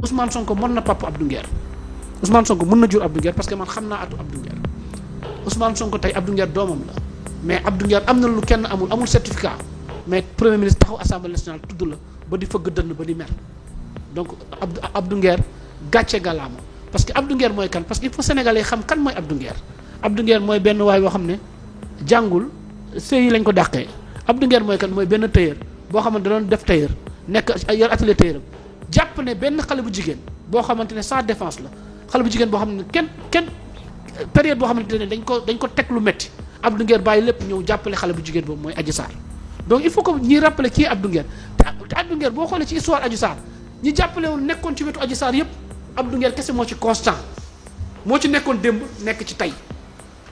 Ousmane Sonko mën na papa Abdou Nguer Ousmane Sonko mën na jur Abdou Nguer parce que man xam naa atu Abdou Nguer Ousmane Sonko tey Abdou Nguer doomam la mais Abdou Nguer am na lu kenn amul certificat mais premier ministre taxaw assemblée nationale tudd la ba di fëgg dënn ba di mer donc Abdou Nguer gàcce galaama parce que Abdou Nguer mooy kan parce que il faut sénégalais xam kan mooy Abdou Nguer. Abdou Nguer mooy benn waay boo xam ne jàngul sëy lañ ko dàqee Abdou Nguer mooy kan mooy benn tailleur boo xamante da doon def tailleur nekk yor atelier tailleur jàpp ne benn xale bu jigéen boo xamante ne sans défense la xale bu jigéen boo xam ne kenn période boo xamante ne dañ ko teg lu metti Abdou Nguer bàyyi lépp ñëw jàppale xale bu jigéen boobu mooy Adji Sarr donc il faut que ñuy rappeler kii Abdou Nguer te Abdou Nguer boo xoolee ci histoire Adji Sarr ñi jàppale woon nekkoon ci wetu Adji Sarr yëpp Abdou Nguer kese moo ci constant moo ci nekkoon démb nekk ci tey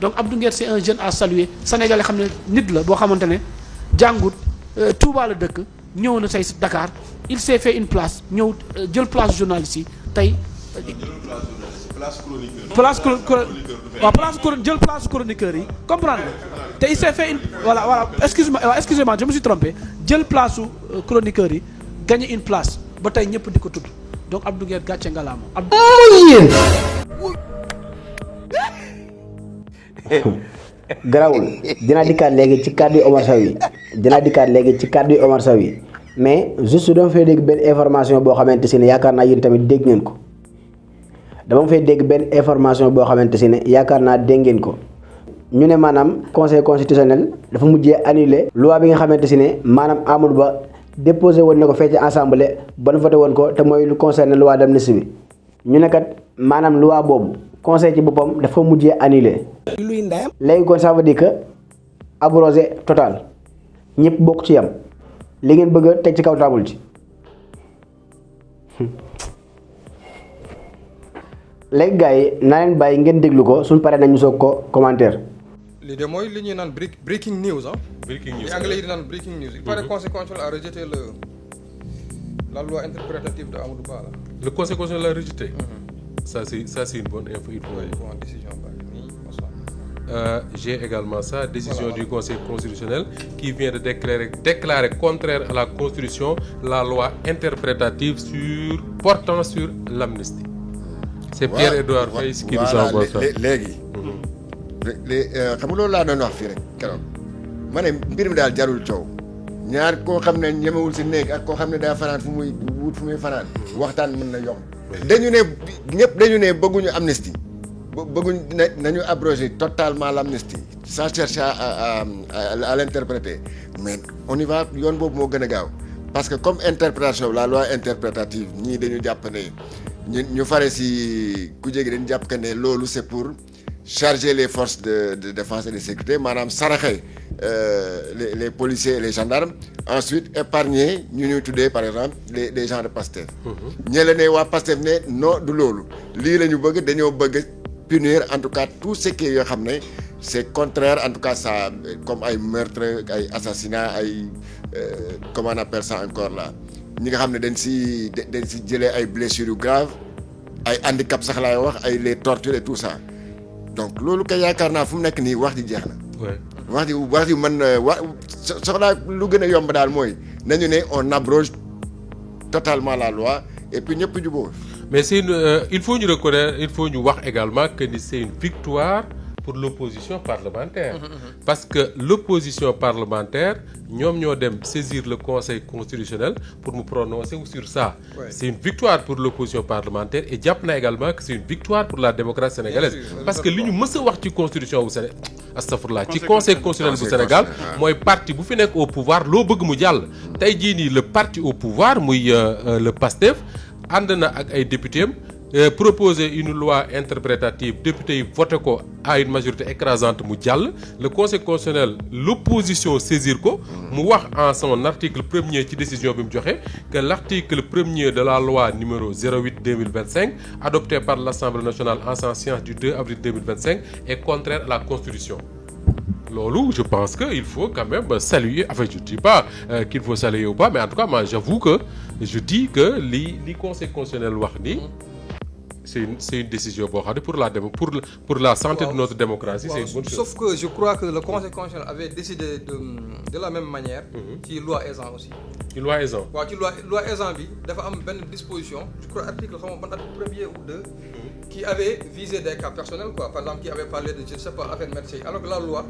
donc Abdou Nguer c'est un jeune à saluer sénégalais xam ne nit la boo xamante ne jàngut Touba la dëkk ñëw na say Dakar il s'est fait une place ñëw jël place journaliste yi tey. jël place chroniqueur yi comprendre te il s'est fait une voilà excusez-moi je me suis trompé jël place su chroniqueur yi gagné une place ba tey ñëpp di ko tudd donc Abdou Nguer gàcce ngalaama. garawul dinaa dikkaat léegi ci kàddu Omar Sow yi mais juste dama fay dégg benn information boo xamante si ne yaakaar naa yéen tamit dégg ngeen ko ñu ne maanaam conseil constitutionnel dafa mujjee annulé loi bi nga xamante si ne maanaam Amadou Ba déposé woon na ko fee ci assemblée ba nu voté woon ko te mooy lu concerne loi d'amnistie bi ñu ne kat maanaam loi boobu conseil ci boppam dafa mujjee annulé. luy ndeyam. léegi kon ça veut dire que abrogé total ñëpp bokk ci yam li ngeen bëgg a teg ci kaw taabul ci léegi gars yi naa leen bàyyi ngeen déglu ko suñ paree nañu soog ko commentaire. lii de mooy li ñuy naan breaking news ah. breaking news li anglais yi di naan breaking news. il paraît que le Conseil constitutionnel a rejeté la loi interprétative de Amadou Ba là. Le Conseil constitutionnel l'a rejeté. Ça c'est une bonne info. Décision j'ai également ça, décision du Conseil constitutionnel qui vient de déclarer contraire à la Constitution la loi interprétative portant sur l'amnistie. C'est Pierre-Edouard Faye qui nous envoie ça. léegi xam nga loolu laa doon wax fii rek keroog ma ne mbir mi daal jarul coow ñaar koo xam ne ñemewul si néeg ak koo xam ne daa fanaan fu muy fanaan waxtaan mën na yomb. dañu ne bëgguñu amnistie nañu abroger totalement l'amnistie sans chercher à l'interpréter mais on y va yoon boobu moo gën a gaaw parce que comme interprétation la loi interprétative ñii dañu jàpp ne ñu fare si ku jégi dañu jàpp que ne loolu c'est pour charger les forces de défense et de sécurité maanaam saraxe les policiers et les gendarmes ensuite épargner ñu ñuy tuddee par exemple les gens de Pastef ñële ne waa Pastef ne non du loolu lii la ñu bëgg dañoo bëgg punir en tout cas tout ce qui yoo xam ne c'est contraire en tout cas ça comme ay meurtre ay assassinat ay comment on appelle ça encore là ñi nga xam ne dañ si jëlee ay blessures graves ay handicap sax laay wax ay les tortures et tout ça donc loolu kay yaakaar naa fu mu nekk nii wax ji jeex na. wax ji mën soxlaa lu gën a yomb daal mooy nañu ne on abroge totalement la loi et puis ñëpp jubóo. Mais il faut ñu reconnaître, il faut ñu wax également que c'est une victoire pour l'opposition parlementaire. Parce que l'opposition parlementaire, ñoom ñoo dem saisir le Conseil constitutionnel pour mu prononcer sur ça. Ouais. C'est une victoire pour l'opposition parlementaire et jàpp na également que c'est une victoire pour la démocratie sénégalaise. Parce que li ñu mës a wax ci constitution bu Sénégal astafurlah ci Conseil constitutionnel bu Sénégal mooy parti bu fi nekk au pouvoir loo bëgg mu jàll. Tey jii nii le parti au pouvoir muy le PASTEF ànd na ak ay députés am proposer une loi interprétative députés yi voté ko à une majorité écrasante mu jàll le Conseil constitutionnel l'opposition saisir ko mu wax en son article premier ci décision bi mu joxe que l'article premier de la loi numéro 08/2025 adopté par l'Assemblée nationale en séance du 2 avril 2025 est contraire à la Constitution. Loolu je pense que il faut quand même saluer enfin je dis pas qu'il faut saluer ou pas mais en tout cas moi j'avoue que je dis que li Conseil constitutionnel wax ni c'est une décision boo xam ne pour la santé de notre démocratie c'est une bonne chose. Sauf que je crois que le Conseil constitutionnel avait décidé de la même manière ci loi Ezzan aussi. ci loi Ezzan. waaw ci loi Ezzan bi dafa am benn disposition je crois article xam nga ban article 1er ou 2 qui avait visé des cas personnels quoi par exemple qui avait parlé de je ne sais pas affaire médecin alors que la loi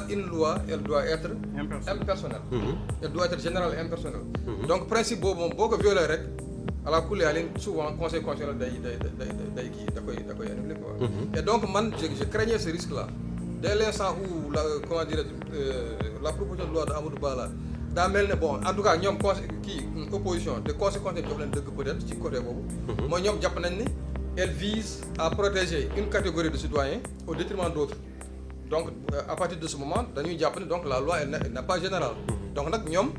une loi elle doit être impersonnelle. Elle doit être générale et impersonnelle. Donc principe boobu moom boo ko violé rek à la coulée souvent conseil constitutionnel day kii da koy annuler quoi. Et donc man je craignais ce risque là dès l'instant où la proposition de loi de Amadou Ba là daa mel ne bon en tout cas ñoom opposition de conseil constitutionnel jox leen dëgg peut-être ci côté boobu. mooy ñoom jàpp nañ ni elle vise à protéger une catégorie de citoyens au détriment d'autres. Donc à partir de ce moment dañuy jàpp ne donc la loi elle n'est pas générale. Donc nag ñoom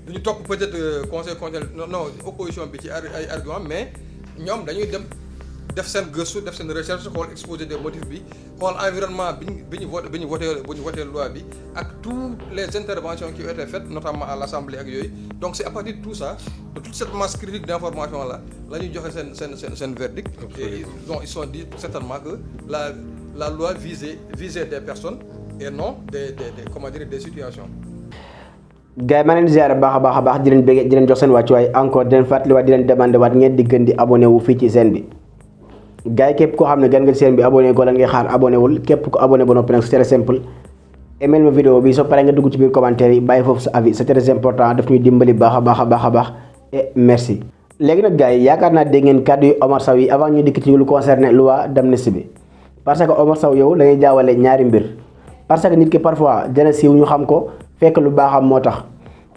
duñu topp peut-être conseil constitutionnel non opposition bi ci ay argument mais ñoom dañuy dem def seen gëstu def seen recherche xool exposé des motifs bi xool environnement bi ñu voté loi bi ak toutes les interventions qui ont été faites notamment à l'Assemblée ak yooyu. Donc c'est à partir de tout ça de toute cette masse critique d'information là la ñuy joxe seen verdict. Et ils sont dit certainement que la loi visait des personnes et non des situations. gars yi maa leen di ziare baax a baax di leen bëgg di leen jox seen wàccuwaay encore di leen fàttaliwaat di leen demandé waat ngeen di gën di abonné wu fii ci chaîne bi. gars yi képp koo xam ne gën nga chaîne bi abonné ko la ngay xaar abonné wul képp ko abonné ba noppi nag c'est très simple. email ma vidéo bi soo paree nga dugg ci biir commentaire yi bàyyi foofu sa avis c'est très important daf ñuy dimbali baax a baax et merci. léegi nag gars yi yaakaar naa dégg ngeen kàddu yu Omar Sow yi avant ñu dikk ci lu concerné loi d'amnistie bi parce que Omar Sow yow da ngay jaawale ñaari mbir parce que nit ki parfois dana siiw ñu xam ko fekk lu baaxam moo tax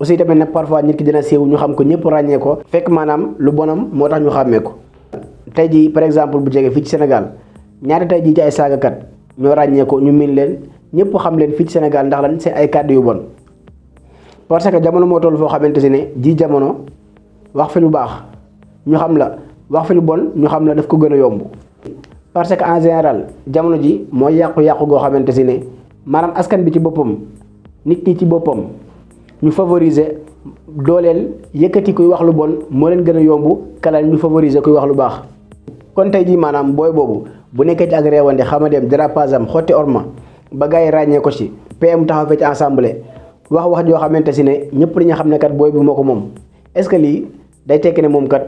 aussi tamit nag parfois nit ki dina siiw ñu xam ko ñëpp ràññee ko fekk maanaam lu bonam moo tax ñu xàmmee ko. tey jii par exemple bu jege fii ci Sénégal ñaari tey jii ci ay saagakat ñoo ràññee ko ñu miin leen ñëpp xam leen fii ci Sénégal ndax lan seen ay kàddu yu bon parce que jamono moo toll foo xamante si ne ji jamono wax fi lu baax ñu xam la wax fi lu bon ñu xam la daf ko gën a yomb. parce que en général jamono ji mooy yàqu-yàqu goo xamante si ne maanaam askan bi ci boppam nit ñi ci boppam ñu favoriser dooleel yëkkati kuy wax lu bon moo leen gën a yomb kalal ñu favoriser kuy wax lu baax. kon tey jii maanaam booy boobu bu nekkee ci ak réewande xama dem dérapage am xotti orma ba gars yi ràññee ko ci PM taxaw fee ci assemblée wax joo xamante si ne ñëpp dañu xam ne kat booy bi moo ko moom est-ce que lii day tekki ne moom kat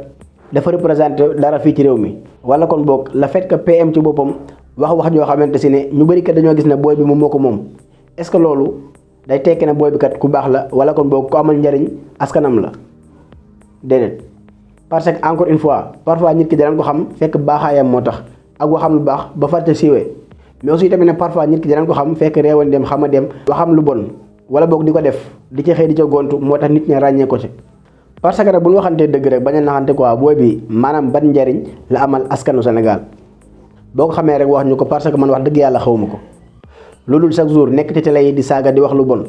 dafa représenté dara fii ci réew mi. wala kon boog le fait que PM ci boppam wax joo xamante si ne ñu bëri kat dañoo gis ne booy bi moom moo ko moom est-ce que loolu day tekki ne booy bi kat ku baax la wala kon boog ku amal njariñ askanam la déedéet. parce que encore une fois parfois nit ki danañ ko xam fekk baaxaayam moo tax ak waxam lu baax ba fàtte siiwee mais aussi tamit ne parfois nit ki danañ ko xam fekk réewan dem xama dem waxam lu bon wala boog di ko def di ci xëy di ca gontu moo tax nit ñi ràññee ko ci. parce que rek bu ñu waxantee dëgg rek bañ a naxante quoi booy bi maanaam ban njariñ la amal askanu Sénégal boo ko xamee rek wax ñu ko parce que man wax dëgg yàlla xawma ko loolu chaque jour nekk ci télé yi di saaga di wax lu bon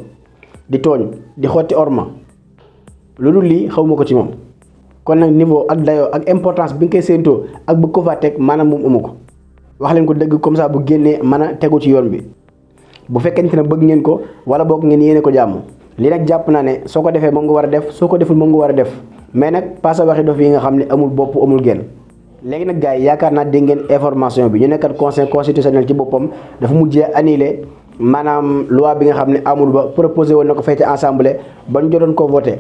di tooñ di xotti orma loolu lii xawma ko ci moom. kon nag niveau ak dayoo ak importance bi nga koy séentoo ak bëgg ko faa teg maanaam moom amu ko wax leen ko dëgg comme ça bu génnee mën a tegu ci yoon bi bu fekkente ne bëgg ngeen ko wala boog ngeen yéene ko jàmm. lii nag jàpp naa ne soo ko defee moom nga war a def soo ko deful moom nga war a def mais nag pas waxi dof yi nga xam ne amul bopp amul genn. léegi nag gars yi yaakaar naa dégg ngeen information bi ñu nekkat conseil constitutionnel ci boppam dafa mujjee annulé maanaam loi bi nga xam ne Amadou Ba proposé woon na ko fee ci assemblée ba ñu jotoon koo voté.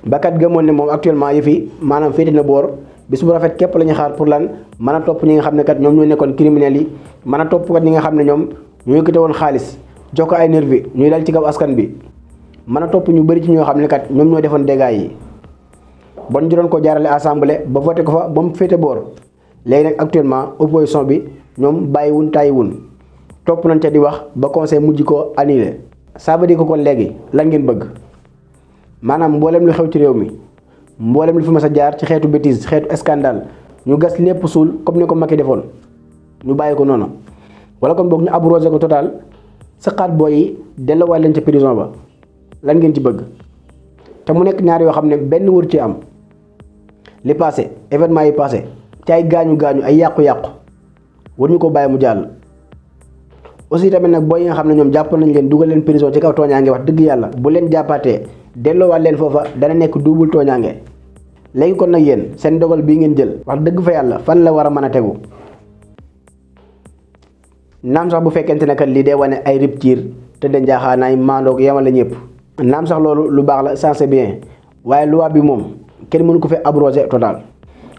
Bakat gëmoon ne moom actuellement yi fi maanaam féeti na boor bis bu rafet képp la ñu xaar pour lan mën a topp ñi nga xam ne kat ñoom ñoo nekkoon criminels yi mën a topp kat ñi nga xam ne ñoom ñoo yëkkate woon xaalis jox ko ay nervi ñuy dal ci kaw askan bi mën a topp ñu bëri ci ñoo xam ne kat ñoom ñoo defoon dégâts yi bon ñu doon ko jaarale assemblée ba voté ko fa ba mu féete boor léegi nag actuellement opposition bi ñoom bàyyiwun tàyyiwun topp nañ ca di wax ba conseil mujj ko annulé ça veut dire que kon léegi lan ngeen bëgg. maanaam mboolem lu xew ci réew mi mboolem lu fi mas a jaar ci xeetu bêtise xeetu scandale ñu gas lépp suul comme ni ko Macky defoon ñu bàyyi ko noonu wala kon boog ñu abrogé ko total saqaat booy yi delloowaat leen ca prison ba lan ngeen ci bëgg te mu nekk ñaar yoo xam ne benn wër ci am li passé événement yi passé ci ay gaañu ay yàqu-yàqu war ñu ko bàyyi mu jàll. aussi tamit nag booy yi nga xam ne ñoom jàpp nañ leen dugal leen prison ci kaw tooñaange wax dëgg yàlla bu leen jàppaatee delloowaat leen foofa dana nekk double tooñaange léegi kon nag yéen seen dogal bii ngeen jël wax dëgg fa yàlla fan la war a mën a tegu naam sax bu fekkente ne kat lii day wane ay rupture te de njaaxaanaay maandoog yemale ñëpp naam sax loolu lu baax la ça c'est bien waaye loi bi moom kenn mënu ko fi abrogé total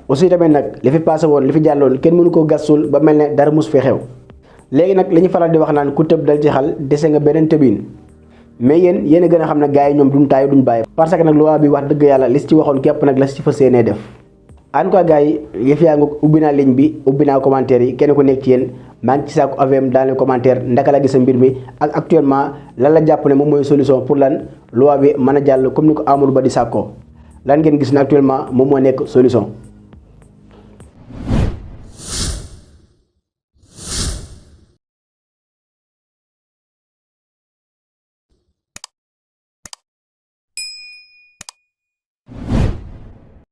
aussi tamit nag li fi passé woon li fi jàlloon kenn mënu ko gasul ba mel ne dara mus fi xew léegi nag li ñu faral di wax naan ku tëb dal ci xal dese nga beneen tëbin mais yéen a gën a xam ne gars yi ñoom duñ taay duñ bàyyi parce que nag loi bi wax dëgg yàlla li ci waxoon képp nag la ci fas yéenee def en tout cas gars yi yëf yaa nga ubbi naa ligne bi ubbi naa commentaire yi kenn ku nekk ci yéen maa ngi ci saaku avem dans les commentaires ndaka la gis mbir mi ak actuellement lan la jàpp ne moom mooy solution pour lan loi bi mën a jàll comme ni ko Amadou Ba di sàkkoo lan ngeen gis ne actuellement moom moo nekk solution